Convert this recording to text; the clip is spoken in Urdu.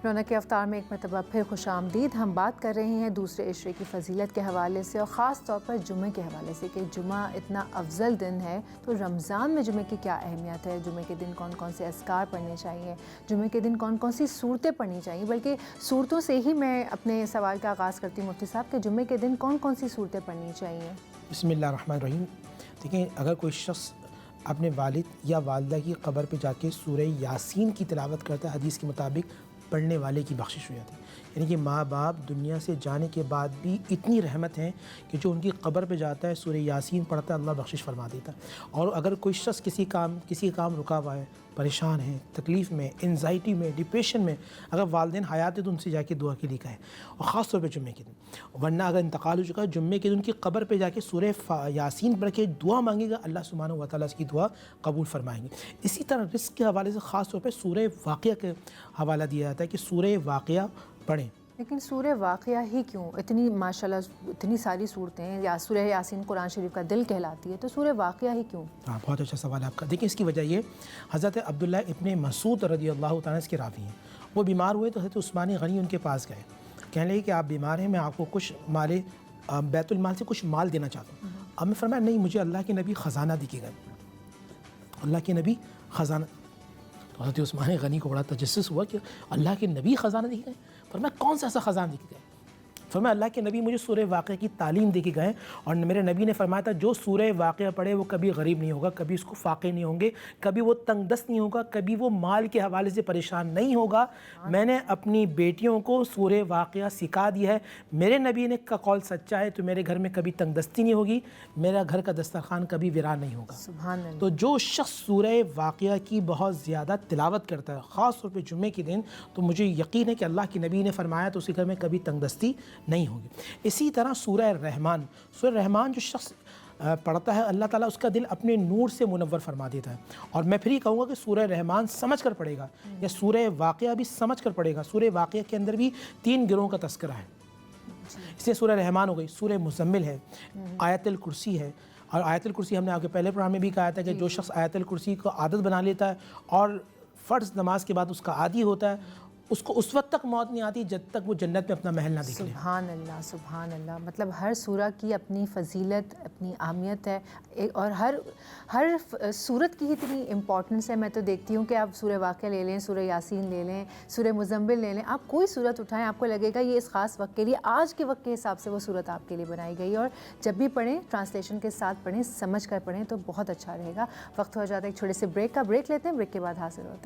رونق افطار میں ایک مرتبہ پھر خوش آمدید۔ ہم بات کر رہے ہیں دوسرے عشرے کی فضیلت کے حوالے سے اور خاص طور پر جمعے کے حوالے سے کہ جمعہ اتنا افضل دن ہے، تو رمضان میں جمعے کی کیا اہمیت ہے، جمعے کے دن کون کون سے اذکار پڑھنے چاہیے، جمعے کے دن کون کون سی صورتیں پڑھنی چاہیے۔ بلکہ صورتوں سے ہی میں اپنے سوال کا آغاز کرتی ہوں مفتی صاحب کہ جمعے کے دن کون کون سی صورتیں پڑھنی چاہیے۔ بسم اللہ الرحمن الرحیم۔ دیکھیں، اگر کوئی شخص اپنے والد یا والدہ کی قبر پہ جا کے سورہ یاسین کی تلاوت کرتا ہے، حدیث کے مطابق پڑھنے والے کی بخشش ہو جاتی ہے۔ یعنی کہ ماں باپ دنیا سے جانے کے بعد بھی اتنی رحمت ہیں کہ جو ان کی قبر پہ جاتا ہے سورہ یاسین پڑھتا ہے، اللہ بخشش فرما دیتا ہے۔ اور اگر کوئی شخص کسی کام رکا ہوا ہے، پریشان ہے، تکلیف میں، انزائٹی میں، ڈپریشن میں، اگر والدین حیات ہے تو ان سے جا کے دعا کے لیے کہیں، اور خاص طور پہ جمعے کے دن۔ ورنہ اگر انتقال ہو چکا ہے، جمعے کے دن کی قبر پہ جا کے سورہ یاسین پڑھ کے دعا مانگے گا، اللہ سبحانہ و تعالیٰ اس کی دعا قبول فرمائیں گے۔ اسی طرح رزق کے حوالے سے خاص طور پہ سورہ واقعہ کا حوالہ دیا جاتا ہے کہ سورہ واقعہ پڑھیں۔ لیکن سورہ واقعہ ہی کیوں؟ اتنی ماشاءاللہ اتنی ساری صورتیں، یا سورہ یاسین قرآن شریف کا دل کہلاتی ہے، تو سورہ واقعہ ہی کیوں؟ ہاں، بہت اچھا سوال ہے آپ کا۔ دیکھیں، اس کی وجہ یہ حضرت عبداللہ ابن مسعود رضی اللہ تعالیٰ اس کے راوی ہیں۔ وہ بیمار ہوئے تو حضرت عثمان غنی ان کے پاس گئے، کہنے لگے کہ آپ بیمار ہیں، میں آپ کو کچھ بیت المال سے کچھ مال دینا چاہتا ہوں۔ اب میں فرمایا نہیں، مجھے اللہ کے نبی خزانہ دے کے گئے، اللہ کے نبی خزانہ۔ تو حضرت عثمان غنی کو بڑا تجسس ہوا کہ اللہ کے نبی خزانہ دے کے گئے۔ فرمایا کون سا ایسا خزانہ دے کے گئے؟ فرمایا اللہ کے نبی مجھے سورہ واقعہ کی تعلیم دے کے گئے، اور میرے نبی نے فرمایا تھا جو سورہ واقعہ پڑھے وہ کبھی غریب نہیں ہوگا، کبھی اس کو فاقے نہیں ہوں گے، کبھی وہ تنگ دست نہیں ہوگا، کبھی وہ مال کے حوالے سے پریشان نہیں ہوگا۔ میں نے اپنی بیٹیوں کو سورہ واقعہ سکھا دیا ہے، میرے نبی نے کا قول سچا ہے، تو میرے گھر میں کبھی تنگ دستی نہیں ہوگی، میرا گھر کا دسترخوان کبھی ویران نہیں ہوگا۔ سبحان اللہ۔ تو جو شخص سورہ واقعہ کی بہت زیادہ تلاوت کرتا ہے، خاص طور پہ جمعے کے دن، تو مجھے یقین ہے کہ اللہ کے نبی نے فرمایا تو اس کے گھر میں کبھی تنگ دستی نہیں ہوگی۔ اسی طرح سورہ رحمان جو شخص پڑھتا ہے، اللہ تعالیٰ اس کا دل اپنے نور سے منور فرما دیتا ہے۔ اور میں پھر یہ کہوں گا کہ سورہ رحمان سمجھ کر پڑھے گا، یا سورہ واقعہ بھی سمجھ کر پڑھے گا۔ سورہ واقعہ کے اندر بھی 3 گروہوں کا تذکرہ ہے، اس لیے سورہ رحمان ہو گئی۔ سورہ مزمل ہے، آیت الکرسی ہے، اور آیت الکرسی ہم نے آپ کے پہلے پروگرام میں بھی کہا تھا کہ جو شخص آیت الکرسی کو عادت بنا لیتا ہے اور فرض نماز کے بعد اس کا عادی ہوتا ہے، اس کو اس وقت تک موت نہیں آتی جب تک وہ جنت میں اپنا محل نہ دیکھ لے۔ سبحان اللہ، سبحان اللہ۔ مطلب ہر سورہ کی اپنی فضیلت، اپنی اہمیت ہے، اور ہر سورت کی اتنی امپورٹنس ہے۔ میں تو دیکھتی ہوں کہ آپ سورہ واقعہ لے لیں، سورہ یاسین لے لیں، سورہ مزمل لے لیں، آپ کوئی سورت اٹھائیں آپ کو لگے گا یہ اس خاص وقت کے لیے، آج کے وقت کے حساب سے وہ سورت آپ کے لیے بنائی گئی، اور جب بھی پڑھیں ٹرانسلیشن کے ساتھ پڑھیں، سمجھ کر پڑھیں تو بہت اچھا رہے گا۔ وقت ہو جاتا ہے ایک چھوٹے سے بریک کا، بریک لیتے ہیں، بریک کے بعد حاضر ہوتے ہیں۔